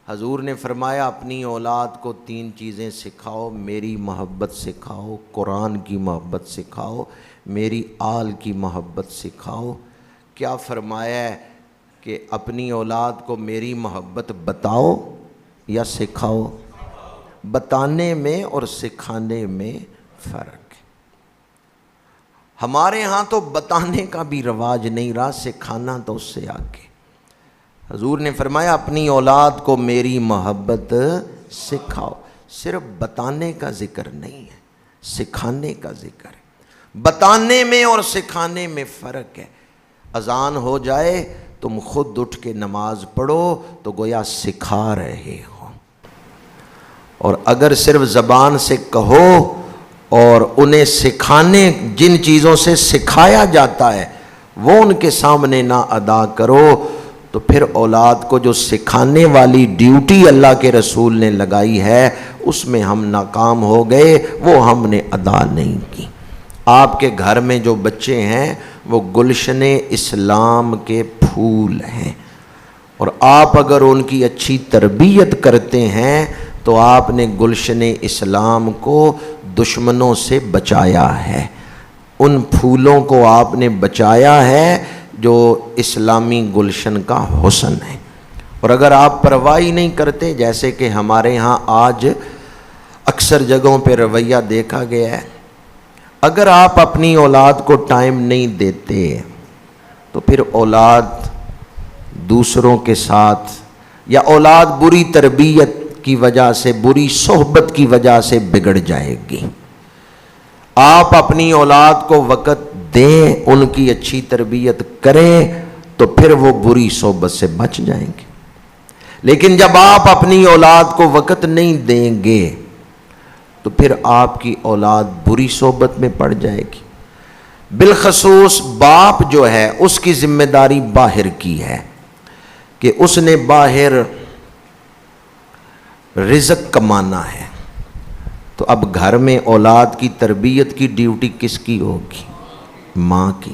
حضور نے فرمایا اپنی اولاد کو 3 چیزیں سکھاؤ، میری محبت سکھاؤ، قرآن کی محبت سکھاؤ، میری آل کی محبت سکھاؤ۔ کیا فرمایا ہے کہ اپنی اولاد کو میری محبت بتاؤ یا سکھاؤ؟ بتانے میں اور سکھانے میں فرق ہے۔ ہمارے ہاں تو بتانے کا بھی رواج نہیں رہا، سکھانا تو اس سے آگے۔ حضور نے فرمایا اپنی اولاد کو میری محبت سکھاؤ، صرف بتانے کا ذکر نہیں ہے، سکھانے کا ذکر ہے۔ بتانے میں اور سکھانے میں فرق ہے۔ اذان ہو جائے تم خود اٹھ کے نماز پڑھو تو گویا سکھا رہے ہو، اور اگر صرف زبان سے کہو اور انہیں سکھانے جن چیزوں سے سکھایا جاتا ہے وہ ان کے سامنے نہ ادا کرو تو پھر اولاد کو جو سکھانے والی ڈیوٹی اللہ کے رسول نے لگائی ہے اس میں ہم ناکام ہو گئے، وہ ہم نے ادا نہیں کی۔ آپ کے گھر میں جو بچے ہیں وہ گلشن اسلام کے پھول ہیں، اور آپ اگر ان کی اچھی تربیت کرتے ہیں تو آپ نے گلشن اسلام کو دشمنوں سے بچایا ہے، ان پھولوں کو آپ نے بچایا ہے جو اسلامی گلشن کا حسن ہے۔ اور اگر آپ پرواہ نہیں کرتے، جیسے کہ ہمارے ہاں آج اکثر جگہوں پہ رویہ دیکھا گیا ہے، اگر آپ اپنی اولاد کو ٹائم نہیں دیتے تو پھر اولاد دوسروں کے ساتھ، یا اولاد بری تربیت کی وجہ سے، بری صحبت کی وجہ سے بگڑ جائے گی۔ آپ اپنی اولاد کو وقت دیں، ان کی اچھی تربیت کریں تو پھر وہ بری صحبت سے بچ جائیں گے۔ لیکن جب آپ اپنی اولاد کو وقت نہیں دیں گے تو پھر آپ کی اولاد بری صحبت میں پڑ جائے گی۔ بالخصوص باپ جو ہے اس کی ذمہ داری باہر کی ہے کہ اس نے باہر رزق کمانا ہے، تو اب گھر میں اولاد کی تربیت کی ڈیوٹی کس کی ہوگی؟ ماں کی۔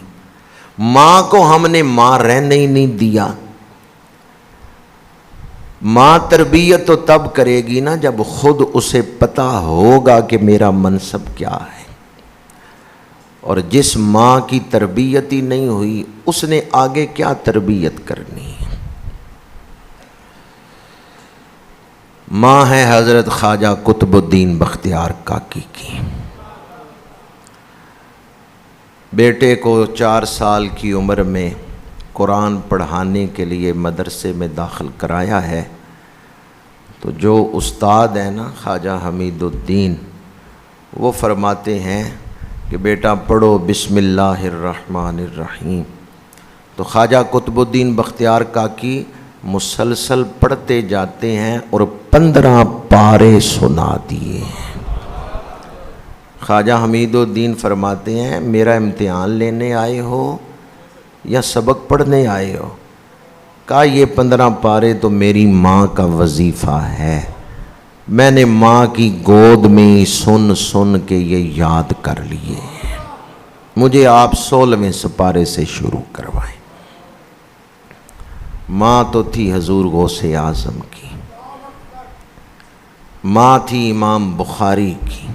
ماں کو ہم نے ماں رہنے ہی نہیں دیا، ماں تربیت تو تب کرے گی نا جب خود اسے پتہ ہوگا کہ میرا منصب کیا ہے، اور جس ماں کی تربیت ہی نہیں ہوئی اس نے آگے کیا تربیت کرنی ہے۔ ماں ہے حضرت خواجہ قطب الدین بختیار کاکی کی۔ بیٹے کو 4 سال کی عمر میں قرآن پڑھانے کے لیے مدرسے میں داخل کرایا ہے، تو جو استاد ہیں نا خواجہ حمید الدین، وہ فرماتے ہیں کہ بیٹا پڑھو بسم اللہ الرحمن الرحیم، تو خواجہ قطب الدین بختیار کاکی مسلسل پڑھتے جاتے ہیں اور 15 پارے سنا دیے ہیں۔ خواجہ حمید الدین فرماتے ہیں میرا امتحان لینے آئے ہو یا سبق پڑھنے آئے ہو؟ کہا یہ 15 پارے تو میری ماں کا وظیفہ ہے، میں نے ماں کی گود میں سن سن کے یہ یاد کر لیے ہیں، مجھے آپ 16ویں سپارے سے شروع کروائیں۔ ماں تو تھی حضور غوث اعظم کی، ماں تھی امام بخاری کی،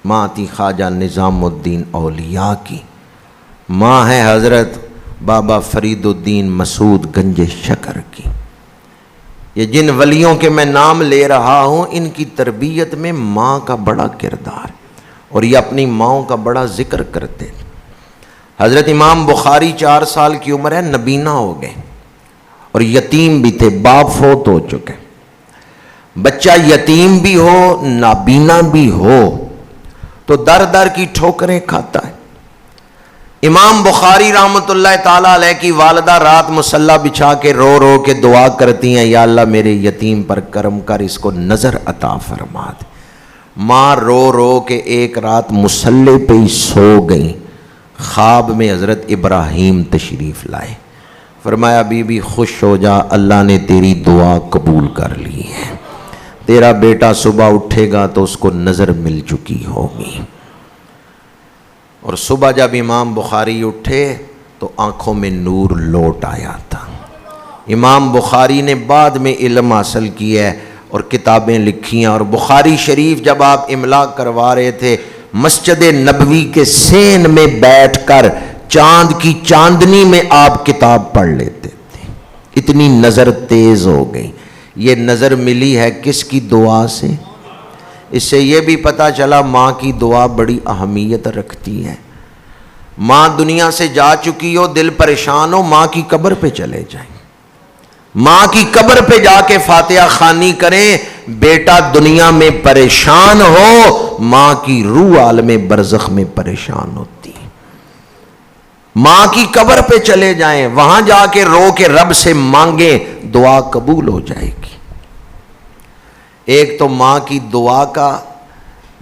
ماں تھی خواجہ نظام الدین اولیاء کی، ماں ہے حضرت بابا فرید الدین مسعود گنج شکر کی۔ یہ جن ولیوں کے میں نام لے رہا ہوں ان کی تربیت میں ماں کا بڑا کردار، اور یہ اپنی ماؤں کا بڑا ذکر کرتے ہیں۔ حضرت امام بخاری 4 سال کی عمر ہے، نبینا ہو گئے اور یتیم بھی تھے، باپ فوت ہو چکے۔ بچہ یتیم بھی ہو نابینا بھی ہو تو در در کی ٹھوکریں کھاتا ہے۔ امام بخاری رحمۃ اللہ تعالیٰ علیہ کی والدہ رات مصلی بچھا کے رو رو کے دعا کرتی ہیں، یا اللہ میرے یتیم پر کرم کر، اس کو نظر عطا فرما دے۔ ماں رو رو کے ایک رات مصلی پہ ہی سو گئیں، خواب میں حضرت ابراہیم تشریف لائے، فرمایا بی بی خوش ہو جا، اللہ نے تیری دعا قبول کر لی ہے، تیرا بیٹا صبح اٹھے گا تو اس کو نظر مل چکی ہوگی۔ اور صبح جب امام بخاری اٹھے تو آنکھوں میں نور لوٹ آیا تھا۔ امام بخاری نے بعد میں علم حاصل کیا ہے اور کتابیں لکھی ہیں، اور بخاری شریف جب آپ املا کروا رہے تھے مسجد نبوی کے سین میں بیٹھ کر چاند کی چاندنی میں آپ کتاب پڑھ لیتے تھے، اتنی نظر تیز ہو گئی۔ یہ نظر ملی ہے کس کی دعا سے؟ اس سے یہ بھی پتہ چلا ماں کی دعا بڑی اہمیت رکھتی ہے۔ ماں دنیا سے جا چکی ہو، دل پریشان ہو، ماں کی قبر پہ چلے جائیں، ماں کی قبر پہ جا کے فاتحہ خوانی کریں۔ بیٹا دنیا میں پریشان ہو، ماں کی روح عالم برزخ میں پریشان ہوتی ہے۔ ماں کی قبر پہ چلے جائیں، وہاں جا کے رو کے رب سے مانگیں، دعا قبول ہو جائے گی۔ ایک تو ماں کی دعا کا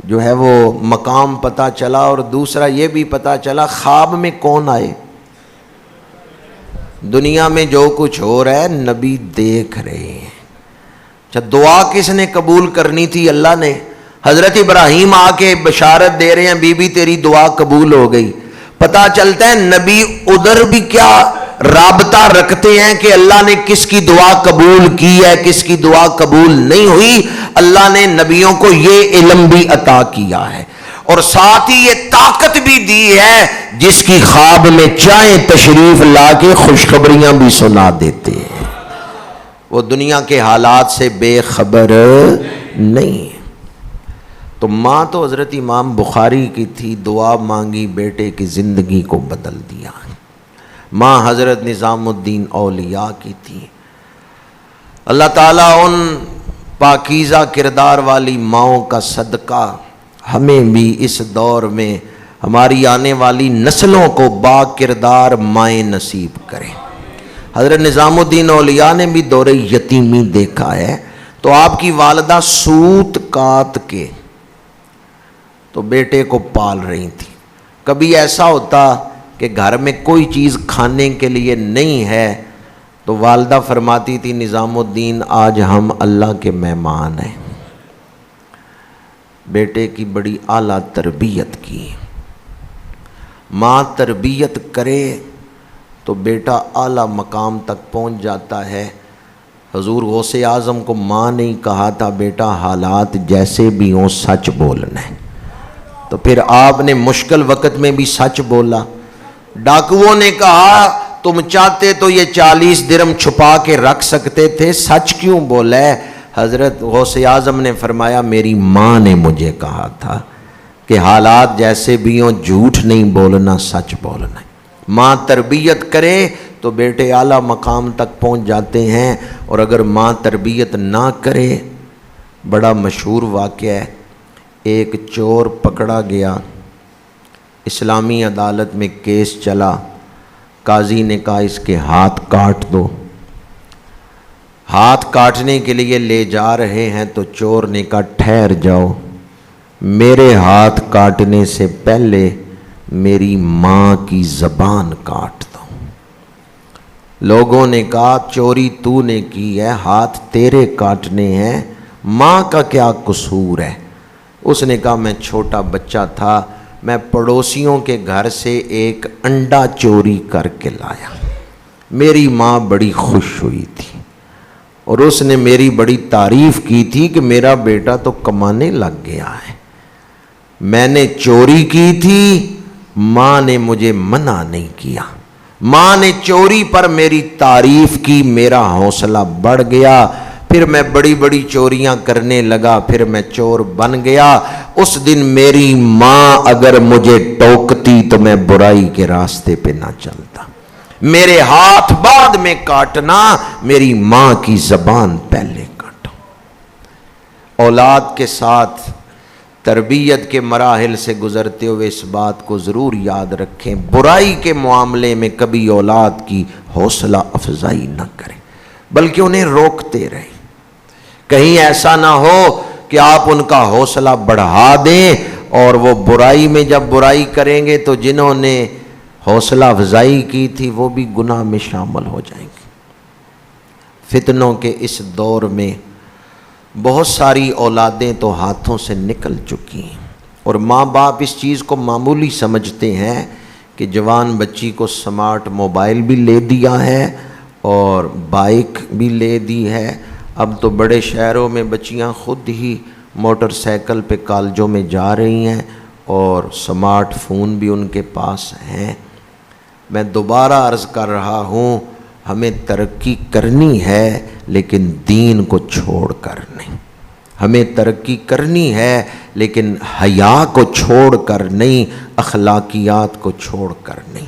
جو ہے وہ مقام پتہ چلا، اور دوسرا یہ بھی پتہ چلا خواب میں کون آئے۔ دنیا میں جو کچھ ہو رہا ہے نبی دیکھ رہے ہیں۔ اچھا دعا کس نے قبول کرنی تھی؟ اللہ نے۔ حضرت ابراہیم آ کے بشارت دے رہے ہیں بی بی تیری دعا قبول ہو گئی۔ پتہ چلتا ہے نبی ادھر بھی کیا رابطہ رکھتے ہیں کہ اللہ نے کس کی دعا قبول کی ہے، کس کی دعا قبول نہیں ہوئی۔ اللہ نے نبیوں کو یہ علم بھی عطا کیا ہے، اور ساتھ ہی یہ طاقت بھی دی ہے جس کی خواب میں چاہیں تشریف لا کے خوشخبریاں بھی سنا دیتے ہیں، وہ دنیا کے حالات سے بے خبر نہیں۔ تو ماں تو حضرت امام بخاری کی تھی، دعا مانگی بیٹے کی زندگی کو بدل دیا۔ ماں حضرت نظام الدین اولیاء کی تھی۔ اللہ تعالیٰ ان پاکیزہ کردار والی ماؤں کا صدقہ ہمیں بھی اس دور میں ہماری آنے والی نسلوں کو با کردار مائیں نصیب کرے۔ حضرت نظام الدین اولیاء نے بھی دور یتیمی دیکھا ہے، تو آپ کی والدہ سوت کاٹ کے تو بیٹے کو پال رہی تھی۔ کبھی ایسا ہوتا کہ گھر میں کوئی چیز کھانے کے لیے نہیں ہے تو والدہ فرماتی تھی نظام الدین آج ہم اللہ کے مہمان ہیں۔ بیٹے کی بڑی اعلیٰ تربیت کی۔ ماں تربیت کرے تو بیٹا اعلیٰ مقام تک پہنچ جاتا ہے۔ حضور غوث اعظم کو ماں نے کہا تھا بیٹا حالات جیسے بھی ہوں سچ بولنا ہے، تو پھر آپ نے مشکل وقت میں بھی سچ بولا۔ ڈاکوؤں نے کہا تم چاہتے تو یہ 40 درہم چھپا کے رکھ سکتے تھے، سچ کیوں بولا ہے؟ حضرت غوث اعظم نے فرمایا میری ماں نے مجھے کہا تھا کہ حالات جیسے بھی ہوں جھوٹ نہیں بولنا، سچ بولنا ہے۔ ماں تربیت کرے تو بیٹے اعلیٰ مقام تک پہنچ جاتے ہیں، اور اگر ماں تربیت نہ کرے، بڑا مشہور واقعہ ہے، ایک چور پکڑا گیا، اسلامی عدالت میں کیس چلا، قاضی نے کہا اس کے ہاتھ کاٹ دو۔ ہاتھ کاٹنے کے لیے لے جا رہے ہیں تو چور نے کہا ٹھہر جاؤ، میرے ہاتھ کاٹنے سے پہلے میری ماں کی زبان کاٹ دو۔ لوگوں نے کہا چوری تو نے کی ہے، ہاتھ تیرے کاٹنے ہیں، ماں کا کیا قصور ہے؟ اس نے کہا میں چھوٹا بچہ تھا، میں پڑوسیوں کے گھر سے ایک انڈا چوری کر کے لایا، میری ماں بڑی خوش ہوئی تھی اور اس نے میری بڑی تعریف کی تھی کہ میرا بیٹا تو کمانے لگ گیا ہے۔ میں نے چوری کی تھی، ماں نے مجھے منع نہیں کیا، ماں نے چوری پر میری تعریف کی، میرا حوصلہ بڑھ گیا، پھر میں بڑی بڑی چوریاں کرنے لگا، پھر میں چور بن گیا۔ اس دن میری ماں اگر مجھے ٹوکتی تو میں برائی کے راستے پہ نہ چلتا۔ میرے ہاتھ بعد میں کاٹنا، میری ماں کی زبان پہلے کاٹو۔ اولاد کے ساتھ تربیت کے مراحل سے گزرتے ہوئے اس بات کو ضرور یاد رکھیں، برائی کے معاملے میں کبھی اولاد کی حوصلہ افزائی نہ کریں، بلکہ انہیں روکتے رہیں۔ کہیں ایسا نہ ہو کہ آپ ان کا حوصلہ بڑھا دیں اور وہ برائی میں جب برائی کریں گے تو جنہوں نے حوصلہ افزائی کی تھی وہ بھی گناہ میں شامل ہو جائیں گے۔ فتنوں کے اس دور میں بہت ساری اولادیں تو ہاتھوں سے نکل چکی ہیں، اور ماں باپ اس چیز کو معمولی سمجھتے ہیں کہ جوان بچی کو سمارٹ موبائل بھی لے دیا ہے اور بائک بھی لے دی ہے۔ اب تو بڑے شہروں میں بچیاں خود ہی موٹر سائیکل پہ کالجوں میں جا رہی ہیں اور سمارٹ فون بھی ان کے پاس ہیں۔ میں دوبارہ عرض کر رہا ہوں، ہمیں ترقی کرنی ہے لیکن دین کو چھوڑ کر نہیں، ہمیں ترقی کرنی ہے لیکن حیا کو چھوڑ کر نہیں، اخلاقیات کو چھوڑ کر نہیں۔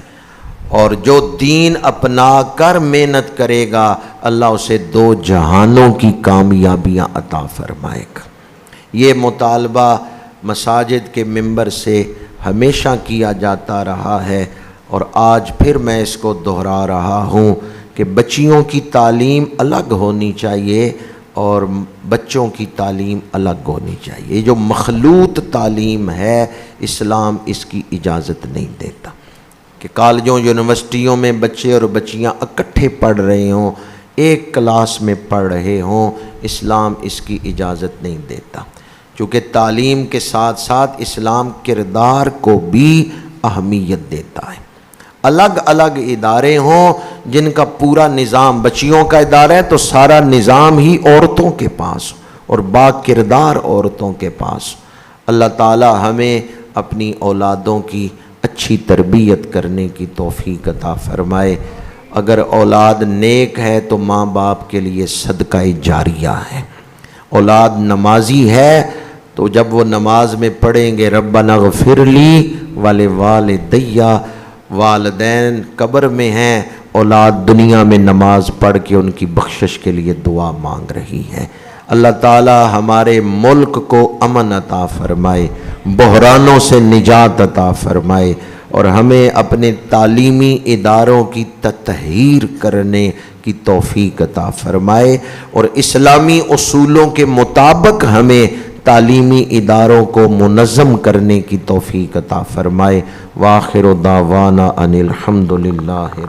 اور جو دین اپنا کر محنت کرے گا اللہ اسے 2 جہانوں کی کامیابیاں عطا فرمائے گا۔ یہ مطالبہ مساجد کے ممبر سے ہمیشہ کیا جاتا رہا ہے، اور آج پھر میں اس کو دہرا رہا ہوں کہ بچیوں کی تعلیم الگ ہونی چاہیے اور بچوں کی تعلیم الگ ہونی چاہیے۔ جو مخلوط تعلیم ہے اسلام اس کی اجازت نہیں دیتا کہ کالجوں یونیورسٹیوں میں بچے اور بچیاں اکٹھے پڑھ رہے ہوں، ایک کلاس میں پڑھ رہے ہوں، اسلام اس کی اجازت نہیں دیتا، چونکہ تعلیم کے ساتھ ساتھ اسلام کردار کو بھی اہمیت دیتا ہے۔ الگ الگ ادارے ہوں جن کا پورا نظام، بچیوں کا ادارہ ہے تو سارا نظام ہی عورتوں کے پاس اور با کردار عورتوں کے پاس۔ اللہ تعالی ہمیں اپنی اولادوں کی اچھی تربیت کرنے کی توفیق عطا فرمائے۔ اگر اولاد نیک ہے تو ماں باپ کے لیے صدقہ جاریہ ہے۔ اولاد نمازی ہے تو جب وہ نماز میں پڑھیں گے ربنا اغفر لی ولوالدی، والدین قبر میں ہیں، اولاد دنیا میں نماز پڑھ کے ان کی بخشش کے لیے دعا مانگ رہی ہے۔ اللہ تعالی ہمارے ملک کو امن عطا فرمائے، بحرانوں سے نجات عطا فرمائے، اور ہمیں اپنے تعلیمی اداروں کی تطہیر کرنے کی توفیق عطا فرمائے، اور اسلامی اصولوں کے مطابق ہمیں تعلیمی اداروں کو منظم کرنے کی توفیق عطا فرمائے۔ وآخر دعوانا ان الحمد للہ۔